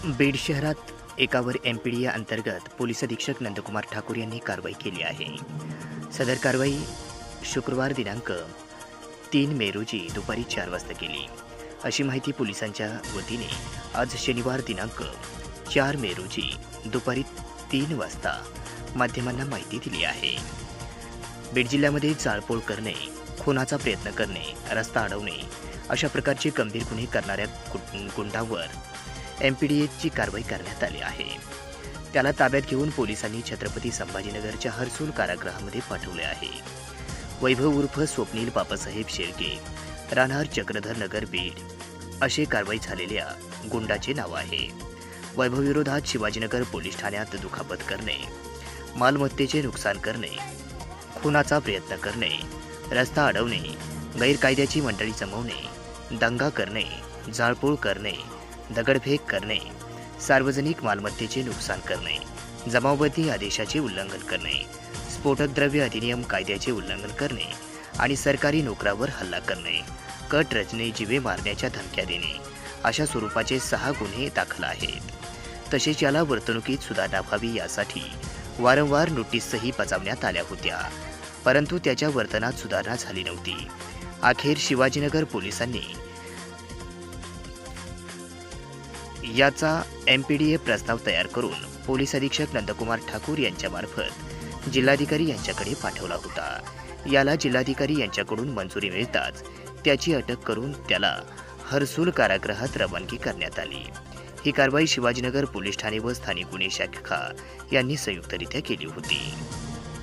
बीड शहरात एकावर एमपीडीए अंतर्गत पोलीस अधीक्षक नंदकुमार ठाकूर यांनी कारवाई केली आहे. सदर कारवाई शुक्रवार दिनांक 3 मे रोजी दुपारी 4 वाजता केली, अशी माहिती पोलिसांच्या वतीने आज शनिवार दिनांक 4 मे रोजी दुपारी 3 वाजता माध्यमांना माहिती दिली आहे. बीड जिल्ह्यामध्ये जाळपोळ करणे, खुनाचा प्रयत्न करणे, रस्ता अडवणे अशा प्रकारचे गंभीर गुन्हे करणाऱ्या गुंडांवर एमपीडीएची कारवाई करण्यात आली आहे. त्याला ताब्यात घेऊन पोलिसांनी छत्रपती संभाजीनगरच्या हर्सूल कारागृहामध्ये पाठवले आहे. वैभव उर्फ स्वप्नील बाबासाहेब शेळके, राहणार चक्रधर नगर, बीड असे कारवाई झालेल्या गुंडाचे नाव आहे. वैभवविरोधात शिवाजीनगर पोलीस ठाण्यात दुखापत करणे, मालमत्तेचे नुकसान करणे, खुनाचा प्रयत्न करणे, रस्ता अडवणे, गैरकायद्याची मंडळी जमवणे, दंगा करणे, जाळपोळ करणे, दगडफेक करणे, सार्वजनिक मालमत्तेचे नुकसान करणे, जमावबंदी आदेशाचे उल्लंघन करणे, स्फोटक द्रव्य अधिनियम कायद्याचे उल्लंघन करणे आणि सरकारी नोकरावर हल्ला करणे, कट रचने, जीवे मारण्याच्या धमक्या देणे अशा स्वरूपाचे 6 गुन्हे दाखल आहेत. तसेच याला वर्तणुकीत सुधारणा व्हावी यासाठी वारंवार नोटीसही बजावण्यात आल्या होत्या, परंतु त्याच्या वर्तनात सुधारणा झाली नव्हती. अखेर शिवाजीनगर पोलिसांनी याचा एमपीडीए प्रस्ताव तयार करून पोलीस अधीक्षक नंदकुमार ठाकूर यांच्यामार्फत जिल्हाधिकारी यांच्याकडे पाठवला होता. याला जिल्हाधिकारी यांच्याकडून मंजुरी मिळताच त्याची अटक करून त्याला हर्सूल कारागृहात रवानगी करण्यात आली. ही कारवाई शिवाजीनगर पोलीस ठाणे व स्थानिक गुन्हे शाखा यांनी संयुक्तरित्या केली होती.